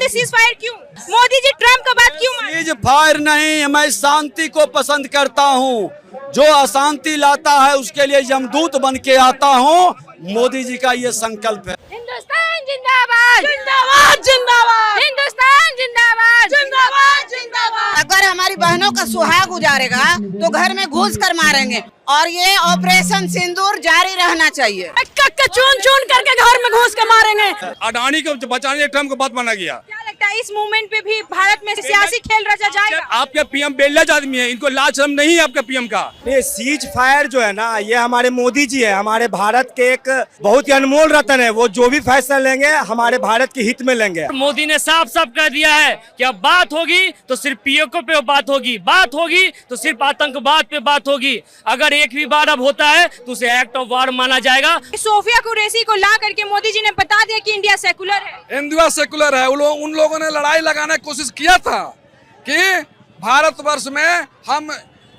जल्दी cease fire क्यों? Modi ji Trump का बात क्यों माने? सीज फायर नहीं, मैं शांति को पसंद करता हूँ। जो अशांति लाता है उसके लिए यमदूत बन के आता हूँ। मोदी जी का ये संकल्प है। हिंदुस्तान जिंदाबाद, जिंदाबाद जिंदाबाद, हिंदुस्तान जिंदाबाद, जिंदाबाद जिंदाबाद। अगर हमारी बहनों का सुहाग उजाड़ेगा तो घर में घुस कर मारेंगे और ये ऑपरेशन सिंदूर जारी रहना चाहिए। चुन चुन करके घर में घुस के मारेंगे। अडानी को बचाने ट्रम्प को बात माना गया। क्या लगता है इस मूवमेंट पे भी भारत में सियासी खेल रचा जाएगा? आपके पीएम बेलज आदमी है, इनको लाज शर्म नहीं है आपके पीएम का। ये सीज फायर जो है ना, ये हमारे मोदी जी है, हमारे भारत के एक बहुत ही अनमोल रत्न है। वो जो भी फैसला लेंगे हमारे भारत के हित में लेंगे। मोदी ने साफ साफ कह दिया है कि अब बात होगी तो सिर्फ पीओके पे बात होगी, बात होगी तो सिर्फ आतंकवाद पे बात होगी। अगर एक भी बार अब होता है तो उसे एक्ट ऑफ वार माना जाएगा। सोफिया कुरैशी को ला करके मोदी जी ने बता दिया कि इंडिया सेकुलर है। इंडिया सेकुलर है। उन लोगों ने लड़ाई लगाने की कोशिश किया था कि भारतवर्ष में हम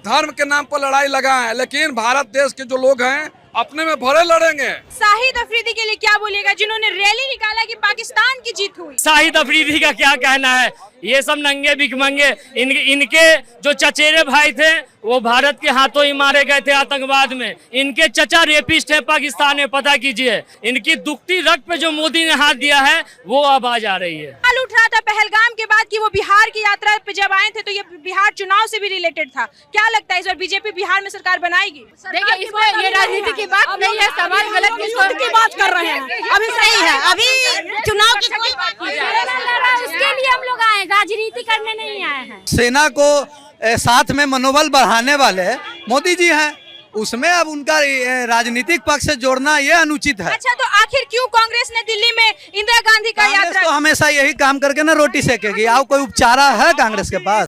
धर्म के नाम पर लड़ाई लगाएं, लेकिन भारत देश के जो लोग हैं अपने में भरे लड़ेंगे। शाहिद अफरीदी के लिए क्या बोलिएगा जिन्होंने रैली निकाला कि पाकिस्तान की जीत हुई? शाहिद अफरीदी का क्या कहना है? ये सब नंगे भिखमंगे, इनके जो चचेरे भाई थे वो भारत के हाथों ही मारे गए थे आतंकवाद में। इनके चचा रेपिस्ट है पाकिस्तान में, पता कीजिए। इनकी दुखती रग पे जो मोदी ने हाथ दिया है वो अब आ जा रही है। सवाल उठ रहा था पहलगाम के बाद कि वो बिहार की यात्रा पे जब आए थे तो ये बिहार चुनाव से भी रिलेटेड था। क्या लगता है इस बार बीजेपी बिहार में सरकार बनाएगी? देखिए, इसमें ये राजनीति की बात नहीं है, सवाल गलत की बात कर रहे हैं। अभी सही है, अभी चुनाव की कोई बात नहीं है। उसके लिए हम लोग आए, राजनीति करने नहीं आए हैं। सेना को साथ में मनोबल बढ़ाने वाले मोदी जी हैं, उसमें अब उनका राजनीतिक पक्ष से जोड़ना ये अनुचित है। अच्छा, तो आखिर क्यों कांग्रेस ने दिल्ली में इंदिरा गांधी का यात्रा? तो हमेशा यही काम करके ना रोटी सेकेगी। आओ, कोई उपचारा है कांग्रेस के पास?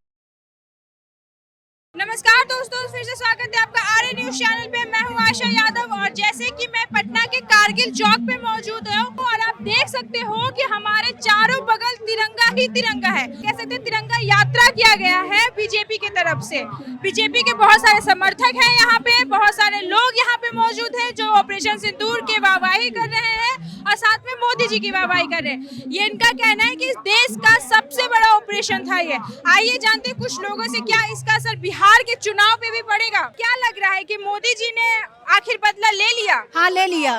नमस्कार दोस्तों, फिर से स्वागत है आपका आर्य न्यूज चैनल पे। मैं हूं आशा यादव और जैसे कि मैं पटना के कारगिल चौक पे मौजूद हूं और आप देख सकते हो कि हमारे चारों बगल तिरंगा ही तिरंगा है। कह सकते हैं तिरंगा यात्रा किया गया है बीजेपी की तरफ से। बीजेपी के बहुत सारे समर्थक हैं यहाँ पे, बहुत सारे लोग यहाँ पे मौजूद हैं जो ऑपरेशन सिंदूर के वाहवाही कर रहे हैं और साथ में मोदी जी की वाहवाही कर रहे हैं। ये इनका कहना है कि इस देश का सबसे बड़ा ऑपरेशन था ये। आइए जानते हैं कुछ लोगों से क्या इसका असर बिहार के चुनाव पे भी पड़ेगा। क्या लग रहा है कि मोदी जी ने आखिर बदला ले लिया? हाँ, ले लिया,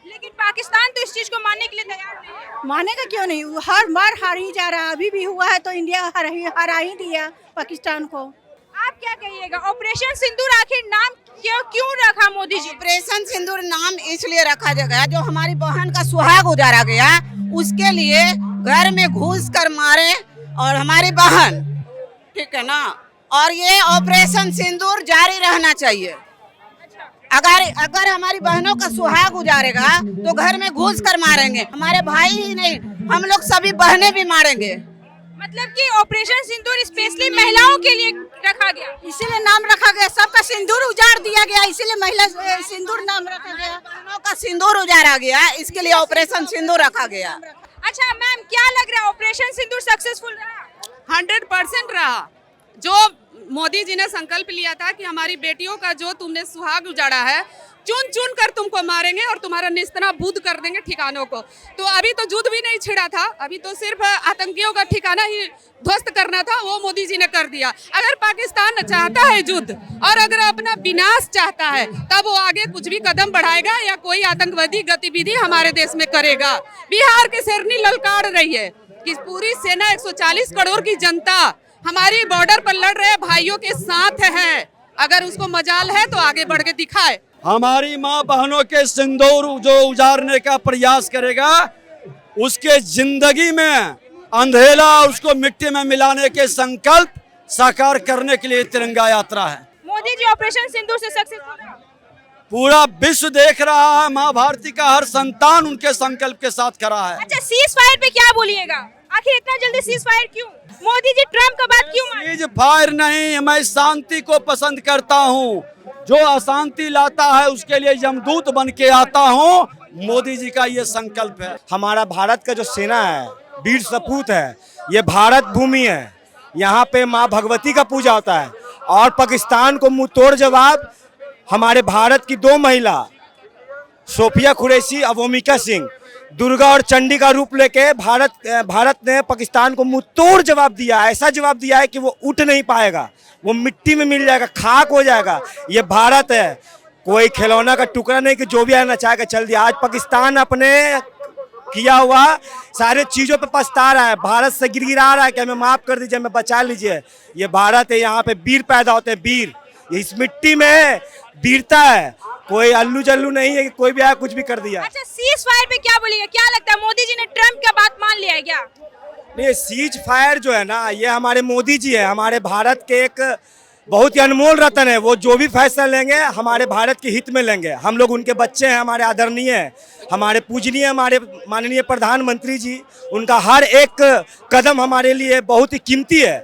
लेकिन पाकिस्तान तो इस चीज को मानने के लिए तैयार नहीं है। मानेगा क्यों नहीं? हर बार हार ही जा रहा है। अभी भी हुआ है तो इंडिया हरा ही दिया पाकिस्तान को। आप क्या कहिएगा? ऑपरेशन सिंदूर आखिर नाम क्यों रखा मोदी जी? ऑपरेशन सिंदूर नाम इसलिए रखा गया जो हमारी बहन का सुहाग उजाड़ा गया, उसके लिए घर में घुस कर मारे और हमारी बहन, ठीक है ना, और ये ऑपरेशन सिंदूर जारी रहना चाहिए। अगर हमारी बहनों का सुहाग उजाड़ेगा तो घर में घुस कर मारेंगे। हमारे भाई ही नहीं, हम लोग सभी बहनें भी मारेंगे। मतलब कि ऑपरेशन सिंदूर स्पेशली महिलाओं के लिए रखा गया, इसीलिए नाम रखा गया। सबका सिंदूर उजाड़ दिया गया, इसीलिए महिला सिंदूर नाम रखा गया। बहनों का सिंदूर उजाड़ा गया, इसके लिए ऑपरेशन सिंदूर रखा गया। अच्छा मैम, क्या लग रहा है ऑपरेशन सिंदूर सक्सेसफुल रहा? 100% रहा। जो मोदी जी ने संकल्प लिया था कि हमारी बेटियों का जो तुमने सुहाग उजाड़ा है, चुन चुन कर तुमको मारेंगे और तुम्हारा निस्तना-बुद्ध कर देंगे ठिकानों को। तो अभी तो युद्ध भी नहीं छिड़ा था, अभी तो सिर्फ आतंकियों का ठिकाना ही ध्वस्त करना था, वो मोदी जी ने कर दिया। अगर पाकिस्तान चाहता है युद्ध और अगर अपना विनाश चाहता है तब वो आगे कुछ भी कदम बढ़ाएगा या कोई आतंकवादी गतिविधि हमारे देश में करेगा। बिहार की शेरनी ललकार रही है कि पूरी सेना 140 करोड़ की जनता हमारी बॉर्डर पर लड़ रहे भाइयों के साथ है। अगर उसको मजाल है तो आगे बढ़ के दिखाए। हमारी माँ बहनों के सिंदूर जो उजाड़ने का प्रयास करेगा, उसके जिंदगी में अंधेरा उसको मिट्टी में मिलाने के संकल्प साकार करने के लिए तिरंगा यात्रा है। मोदी जी ऑपरेशन सिंदूर से सक्सेसफुल रहा। पूरा विश्व देख रहा है, माँ भारती का हर संतान उनके संकल्प के साथ खड़ा है। अच्छा, सीज फायर पे क्या बोलिएगा? आखिर इतना जल्दी सीज फायर क्यों? मोदी जी ट्रम्प का बात क्यों माने? सीज फायर नहीं, मैं शांति को पसंद करता हूँ। जो अशांति लाता है उसके लिए यमदूत बन के आता हूँ। मोदी जी का ये संकल्प है। हमारा भारत का जो सेना है, वीर सपूत है, ये भारत भूमि है। यहाँ पे माँ भगवती का पूजा होता है और पाकिस्तान को मुंह तोड़ जवाब हमारे भारत की 2 महिला सोफिया कुरैशी, अवोमिका सिंह, दुर्गा और चंडी का रूप लेके भारत ने पाकिस्तान को मुंह तोड़ जवाब दिया है। ऐसा जवाब दिया है कि वो उठ नहीं पाएगा, वो मिट्टी में मिल जाएगा, खाक हो जाएगा। ये भारत है, कोई खिलौना का टुकड़ा नहीं कि जो भी आना चाहे चल दिया। आज पाकिस्तान अपने किया हुआ सारे चीजों पे पछता रहा है, भारत से गिड़गिड़ा रहा है कि हमें माफ कर दीजिए, हमें बचा लीजिए। ये भारत है, यहाँ पे वीर पैदा होते हैं, वीर। इस मिट्टी में वीरता है, कोई अल्लू जल्लू नहीं है कि कोई भी आया कुछ भी कर दिया। अच्छा, सीज फायर पे क्या बोलेगा? क्या लगता है मोदी जी ने ट्रम्प का बात मान लिया है क्या? नहीं, सीज फायर जो है ना, ये हमारे मोदी जी है, हमारे भारत के एक बहुत ही अनमोल रतन है। वो जो भी फैसला लेंगे हमारे भारत के हित में लेंगे। हम लोग उनके बच्चे हैं, हमारे आदरणीय हैं, हमारे पूजनीय, हमारे माननीय प्रधानमंत्री जी। उनका हर एक कदम हमारे लिए बहुत ही कीमती है,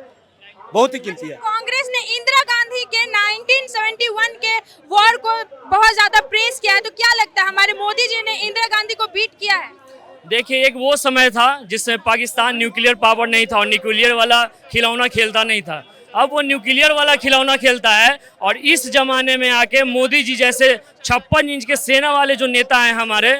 बहुत ही कीमती है। कांग्रेस ने इंदिरा गांधी के 1971 के वॉर को बहुत ज्यादा प्रेस किया है, तो क्या लगता है हमारे मोदी जी ने इंदिरा गांधी को बीट किया है? देखिए, एक वो समय था जिसमें पाकिस्तान न्यूक्लियर पावर नहीं था और न्यूक्लियर वाला खिलौना खेलता नहीं था। अब वो न्यूक्लियर वाला खिलौना खेलता है। और इस जमाने में आके मोदी जी जैसे 56 इंच के सेना वाले जो नेता हैं हमारे,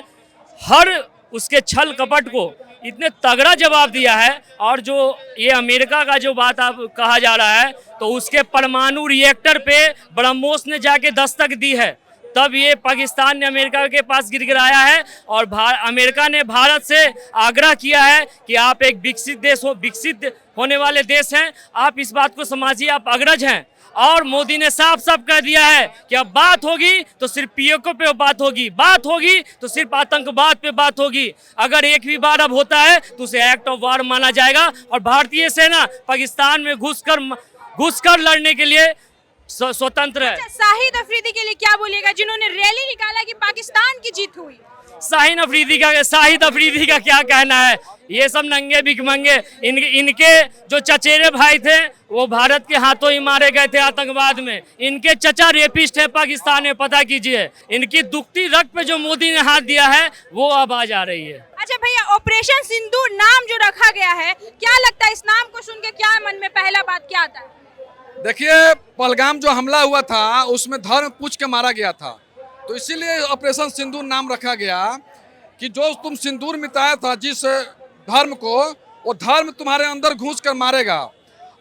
हर उसके छल कपट को इतने तगड़ा जवाब दिया है। और जो ये अमेरिका का जो बात आप कहा जा रहा है, तो उसके परमाणु रिएक्टर पे ब्रह्मोस ने जाके दस्तक दी है, तब ये पाकिस्तान ने अमेरिका के पास गिड़गिड़ाया है। और अमेरिका ने भारत से आग्रह किया है कि आप एक विकसित देश हो, विकसित होने वाले देश हैं, आप इस बात को समझिए, आप अग्रज हैं। और मोदी ने साफ साफ कह दिया है कि अब बात होगी तो सिर्फ पीओके पे बात होगी, बात होगी तो सिर्फ आतंकवाद पे बात होगी। अगर एक भी बार अब होता है तो उसे एक्ट ऑफ वार माना जाएगा। और भारतीय सेना पाकिस्तान में घुसकर लड़ने के लिए स्वतंत्र है। अच्छा, शाहिद अफरीदी के लिए क्या बोलेगा, जिन्होंने रैली निकाला कि पाकिस्तान की जीत हुई? शाहिद अफरीदी का क्या कहना है? ये सब नंगे भिखमंगे, इनके जो चचेरे भाई थे वो भारत के हाथों ही मारे गए थे आतंकवाद में। इनके चचा रेपिस्ट है पाकिस्तान में, पता कीजिए। इनकी दुखती रग पे जो मोदी ने हाथ दिया है वो अब आ जा रही है। अच्छा भैया, ऑपरेशन सिंदूर नाम जो रखा गया है, क्या लगता है इस नाम को सुन के क्या मन में पहला बात क्या आता है? देखिए, पहलगाम जो हमला हुआ था उसमें धर्म पूछ के मारा गया था, तो इसीलिए ऑपरेशन सिंदूर नाम रखा गया कि जो तुम सिंदूर मिटाया था जिस धर्म को, वो धर्म तुम्हारे अंदर घुस कर मारेगा।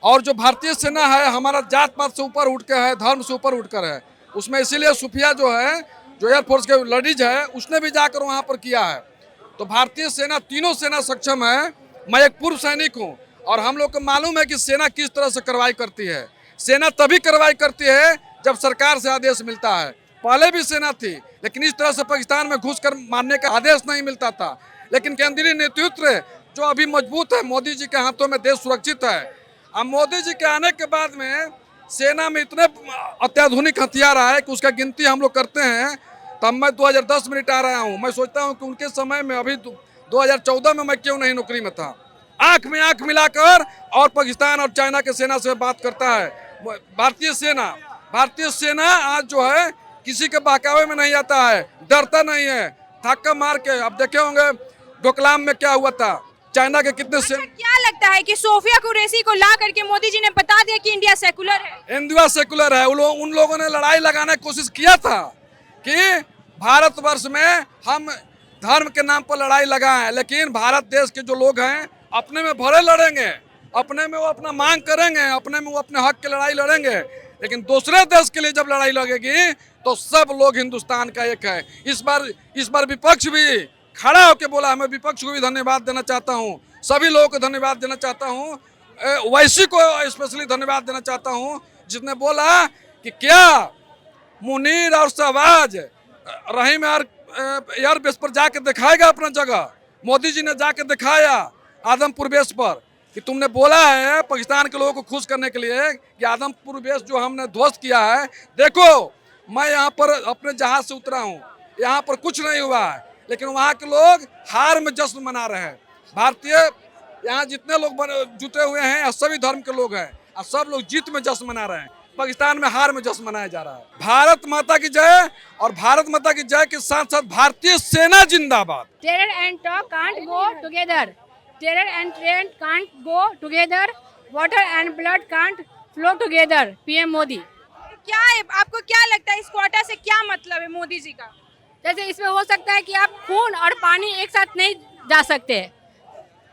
और जो भारतीय सेना है हमारा जात पात से ऊपर उठ कर है, धर्म से ऊपर उठकर है उसमें। इसीलिए सुफिया जो है, जो एयरफोर्स के लेडीज है, उसने भी जाकर वहाँ पर किया है। तो भारतीय सेना, तीनों सेना सक्षम है। मैं एक पूर्व सैनिक हूँ और हम लोग को मालूम है कि सेना किस तरह से कार्रवाई करती है। सेना तभी कार्रवाई करती है जब सरकार से आदेश मिलता है। पहले भी सेना थी, लेकिन इस तरह से पाकिस्तान में घुसकर मारने का आदेश नहीं मिलता था। लेकिन केंद्रीय नेतृत्व जो अभी मजबूत है, मोदी जी के हाथों में देश सुरक्षित है। अब मोदी जी के आने के बाद में सेना में इतने अत्याधुनिक हथियार आए कि उसका गिनती हम लोग करते हैं। तब मैं 2010 में रिटायर आया हूँ। मैं सोचता हूँ कि उनके समय में, अभी 2014 में मैं क्यों नहीं नौकरी में था। आँख में आँख मिलाकर और पाकिस्तान और चाइना के सेना से बात करता है भारतीय सेना। आज जो है किसी के बहकावे में नहीं आता है, डरता नहीं है, धक्का मार के। अब देखे होंगे डोकलाम में क्या हुआ था, चाइना के कितने अच्छा, क्या लगता है कि सोफिया कुरैशी को ला करके मोदी जी ने बता दिया कि इंडिया सेकुलर है? इंडिया सेकुलर है। उन लोगों ने लड़ाई लगाने की कोशिश किया था कि भारतवर्ष में हम धर्म के नाम पर लड़ाई लगाएं, लेकिन भारत देश के जो लोग हैं अपने में भरे लड़ेंगे, अपने में वो अपना मांग करेंगे, अपने में वो अपने हक की लड़ाई लड़ेंगे। लेकिन दूसरे देश के लिए जब लड़ाई लगेगी तो सब लोग हिंदुस्तान का एक है। इस बार विपक्ष भी खड़ा होकर बोला। मैं विपक्ष को भी धन्यवाद देना चाहता हूँ, सभी लोगों को धन्यवाद देना चाहता हूँ, वैसी को स्पेशली धन्यवाद देना चाहता हूँ जिसने बोला कि क्या मुनीर और शहबाज रहीम एयर बेस पर जाके दिखाएगा अपना जगह। मोदी जी ने जाके दिखाया आदमपुर बेस पर कि तुमने बोला है पाकिस्तान के लोगों को खुश करने के लिए कि आदमपुर बेस जो हमने ध्वस्त किया है, देखो मैं यहाँ पर अपने जहाज से उतरा हूँ, यहाँ पर कुछ नहीं हुआ है, लेकिन वहाँ के लोग हार में जश्न मना रहे हैं। भारतीय यहाँ जितने लोग जुटे हुए हैं सभी धर्म के लोग हैं और सब लोग जीत में जश्न मना रहे हैं। पाकिस्तान में हार में जश्न मनाया जा रहा है। भारत माता की जय, और भारत माता की जय के साथ साथ भारतीय सेना जिंदाबाद। Terror and talk can't go together, terror and train can't go together, water and blood can't flow together. PM Modi. क्या है, आपको क्या लगता है इस क्वार्टर से क्या मतलब है मोदी जी का? जैसे इसमें हो सकता है कि आप खून और पानी एक साथ नहीं जा सकते,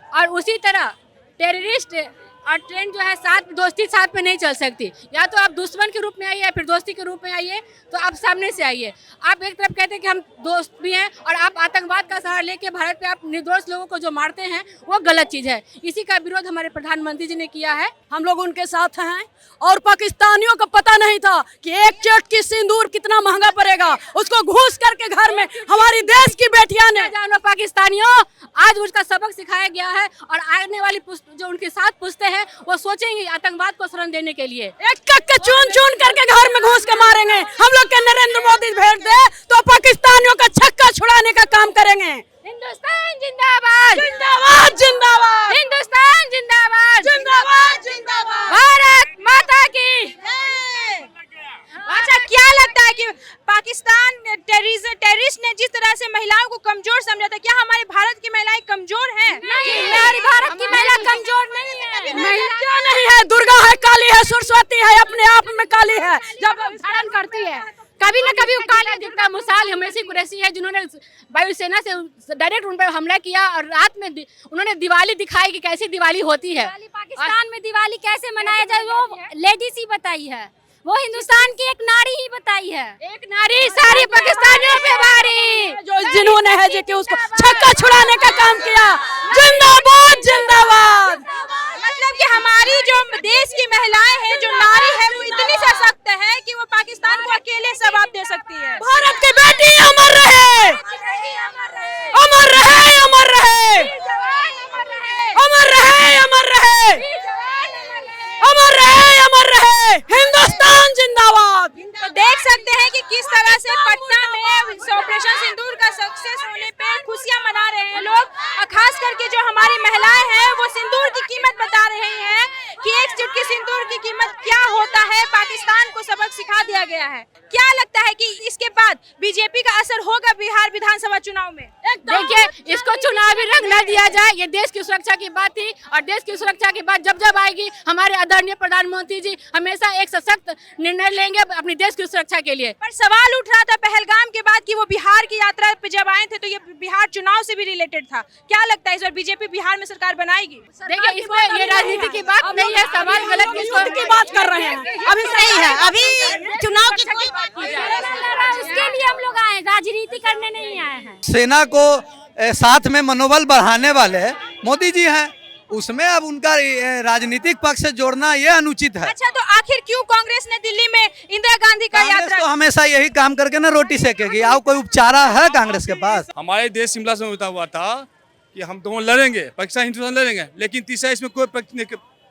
और उसी तरह टेररिस्ट और ट्रेन जो है साथ दोस्ती साथ में नहीं चल सकती। या तो आप दुश्मन के रूप में आइए या फिर दोस्ती के रूप में आइए, तो आप सामने से आइए। आप एक तरफ कहते हैं कि हम दोस्त भी हैं और आप आतंकवाद का सहारा लेके भारत पे आप निर्दोष लोगों को जो मारते हैं वो गलत चीज़ है। इसी का विरोध हमारे प्रधानमंत्री जी ने किया है। हम लोग उनके साथ हैं और पाकिस्तानियों को पता नहीं था कि एक चट की सिंदूर कितना महंगा पड़ेगा, उसको घूस करके घर में हमारी देश की बेटियां ने। जानो पाकिस्तानियों, आज उसका सबक सिखाया गया है और आने वाली जो उनके साथ पूछते हैं वो सोचेंगे आतंकवाद को शरण देने के लिए। एक के चुन चुन करके घर में घुस के मारेंगे। हम लोग के नरेंद्र मोदी भेज दे तो पाकिस्तानियों का छक्का छुड़ाने का काम करेंगे। हिंदुस्तान जिंदाबाद, जिंदाबाद जिंदाबाद, हिंदुस्तान जिंदाबाद, जिंदाबाद जिंदाबाद, भारत माता की। अच्छा, क्या लगता है कि पाकिस्तान टेररिस्ट ने जिस तरह से महिलाओं को कमजोर समझा था, क्या हमारे भारत की महिलाएं कमजोर हैं? नहीं, हमारी भारत की महिला कमजोर नहीं है। महिला क्या नहीं है, दुर्गा है, काली है, सरस्वती है, अपने आप में काली है। जब धारण करती है कभी न कभी वो काला दिखता। मिसाल हमेशा कुरैशी है जिन्होंने वायुसेना से डायरेक्ट उन पर हमला किया और रात में उन्होंने दिवाली दिखाई कि कैसी दिवाली होती है। पाकिस्तान में दिवाली कैसे मनाया जाए वो लेडीज ही बताई है, वो हिंदुस्तान की एक नारी ही बताई है। एक नारी सारी पाकिस्तानियों पे भारी, जो जिन्होंने है जो कि उसको छक्का छुड़ाने का काम किया। जिंदाबाद जिंदाबाद। मतलब कि हमारी जो देश की महिलाएं हैं, जो नारी है, वो इतनी सशक्त है कि वो पाकिस्तान को अकेले जवाब दे सकती है। भारत की बेटी अमर रहे, अमर रहे, अमर रहे, अमर रहे, अमर रहे, अमर रहे, अमर रहे। हिंदुस्तान जिंदाबाद। तो देख सकते हैं कि किस तरह से पटना में ऑपरेशन सिंदूर का सक्सेस होने पे खुशियां मना रहे हैं लोग, और खास करके जो हमारी महिलाएं हैं वो सिंदूर की कीमत बता रही हैं कि एक चुटकी सिंदूर की कीमत क्या होता है। पाकिस्तान को सबक सिखा दिया गया है। क्या लगता है कि इसके बाद बीजेपी का असर होगा बिहार विधानसभा चुनाव में? देखिए, इसको चुनावी रंग न दिया जाए, ये देश की सुरक्षा की बात थी और देश की सुरक्षा की बात जब जब आएगी हमारे आदरणीय प्रधानमंत्री जी हमेशा एक सशक्त निर्णय लेंगे अपनी देश की सुरक्षा के लिए। पर सवाल उठ रहा था पहलगाम के बाद कि वो बिहार की यात्रा पे जब आए थे तो ये बिहार चुनाव से भी रिलेटेड था। क्या लगता है इस बार बीजेपी बिहार में सरकार बनाएगी? देखिए, इसमें ये राजनीति की बात नहीं है, सवाल गलत की बात कर रहे हैं। अभी सही है, अभी चुनाव की कोई बात नहीं है। उसके लिए हम लोग आए, राजनीति करने नहीं आए हैं। सेना को साथ में मनोबल बढ़ाने वाले मोदी जी हैं, उसमें अब उनका राजनीतिक पक्ष से जोड़ना ये अनुचित है। अच्छा, तो आखिर क्यों कांग्रेस ने दिल्ली में इंदिरा गांधी का यात्रा? तो हमेशा यही काम करके ना रोटी सेकेगी। आओ, कोई उपचारा है कांग्रेस के पास? हमारे देश शिमला से होता हुआ था कि हम दोनों लड़ेंगे, पाकिस्तान हिंदुस्तान लड़ेंगे, लेकिन तीसरा इसमें कोई पक्ष नहीं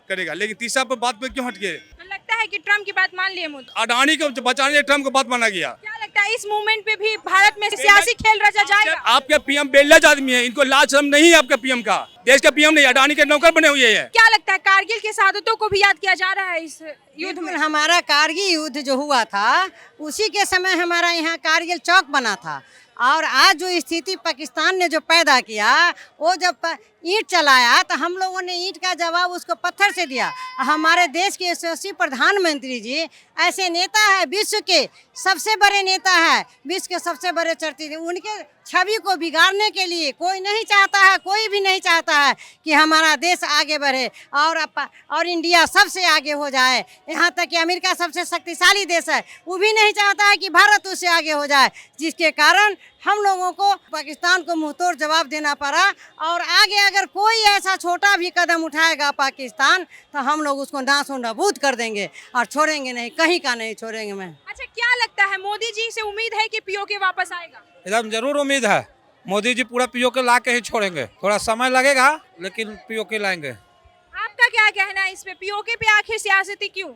करेगा। लेकिन तीसरा पर बात पे क्यों हट गए? तो लगता है कि ट्रम्प की बात मान लिए मोदी। अडानी को बचाने ट्रम्प को बात माना गया। क्या लगता है इस मूवमेंट पे भी भारत में सियासी खेल रचा जाएगा? आपके पीएम बेलज आदमी है, इनको लाज शर्म नहीं है आपके पीएम का। देश का पीएम नहीं, अडानी के नौकर बने हुए हैं। क्या लगता है कारगिल के शहादतों को भी याद किया जा रहा है इस युद्ध में? हमारा कारगिल युद्ध जो हुआ था उसी के समय हमारा यहाँ कारगिल चौक बना था, और आज जो स्थिति पाकिस्तान ने जो पैदा किया, वो जब ईंट चलाया तो हम लोगों ने ईंट का जवाब उसको पत्थर से दिया। हमारे देश के यशस्वी प्रधानमंत्री जी ऐसे नेता है, विश्व के सबसे बड़े नेता है, विश्व के सबसे बड़े चर्चित, उनके छवि को बिगाड़ने के लिए कोई नहीं चाहता है, कोई भी नहीं चाहता है कि हमारा देश आगे बढ़े और इंडिया सबसे आगे हो जाए। यहाँ तक कि अमेरिका सबसे शक्तिशाली देश है, वो भी नहीं चाहता है कि भारत उससे आगे हो जाए, जिसके कारण हम लोगों को पाकिस्तान को मुंहतोड़ जवाब देना पड़ा। और आगे अगर कोई ऐसा छोटा भी कदम उठाएगा पाकिस्तान तो हम लोग उसको नासो नाबूद कर देंगे और छोड़ेंगे नहीं, कहीं का नहीं छोड़ेंगे। मैं अच्छा, क्या लगता है मोदी जी से उम्मीद है कि पीओके वापस आएगा? एकदम जरूर उम्मीद है। मोदी जी पूरा पीओके ला के ही छोड़ेंगे, थोड़ा समय लगेगा लेकिन पीओके लाएंगे। आपका क्या कहना है इस पे? पीओके पे आखिर सियासती क्यों?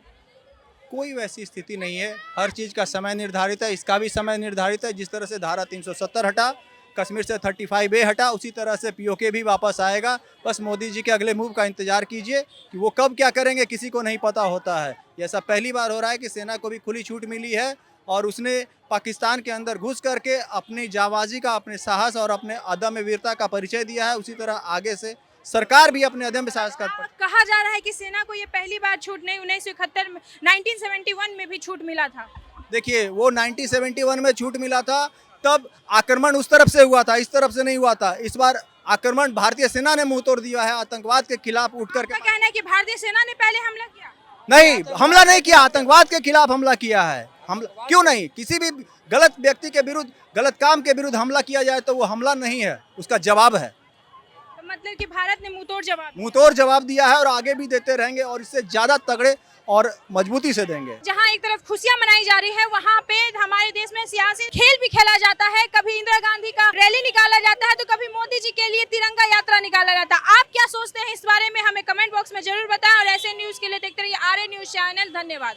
कोई वैसी स्थिति नहीं है, हर चीज़ का समय निर्धारित है, इसका भी समय निर्धारित है। जिस तरह से धारा 370 हटा, कश्मीर से 35A हटा, उसी तरह से पीओके भी वापस आएगा। बस मोदी जी के अगले मूव का इंतजार कीजिए कि वो कब क्या करेंगे, किसी को नहीं पता होता है। ये सब पहली बार हो रहा है कि सेना को भी खुली छूट मिली है और उसने पाकिस्तान के अंदर घुस करके अपनी जाबाजी का, अपने साहस और अपने अदम्य वीरता का परिचय दिया है। उसी तरह आगे से सरकार भी अपने अदम्य साहस का कहा जा रहा है कि सेना को ये पहली बार छूट नहीं, 1971 में 1971 में भी छूट मिला था। देखिए, वो 1971 में छूट मिला था, तब आक्रमण उस तरफ से हुआ था, इस तरफ से नहीं हुआ था। इस बार आक्रमण भारतीय सेना ने मुंह तोड़ दिया है, आतंकवाद के खिलाफ उठ करके। आपका कहना है कि भारतीय सेना ने पहले हमला किया? नहीं, हमला नहीं किया, आतंकवाद के खिलाफ हमला किया है। हमला क्यों नहीं? किसी भी गलत व्यक्ति के विरुद्ध, गलत काम के विरुद्ध हमला किया जाए तो वो हमला नहीं है, उसका जवाब है। तो मतलब कि भारत ने मुंहतोड़ जवाब दिया है और आगे भी देते रहेंगे और इससे ज्यादा तगड़े और मजबूती से देंगे। जहां एक तरफ खुशियां मनाई जा रही है, वहां पे हमारे देश में सियासी खेल भी खेला जाता है। कभी इंदिरा गांधी का रैली निकाला जाता है तो कभी मोदी जी के लिए तिरंगा यात्रा निकाला जाता है। आप क्या सोचते हैं इस बारे में? हमें कमेंट बॉक्स में जरूर बताएं और ऐसे न्यूज के लिए देखते रहिए आरए न्यूज चैनल। धन्यवाद।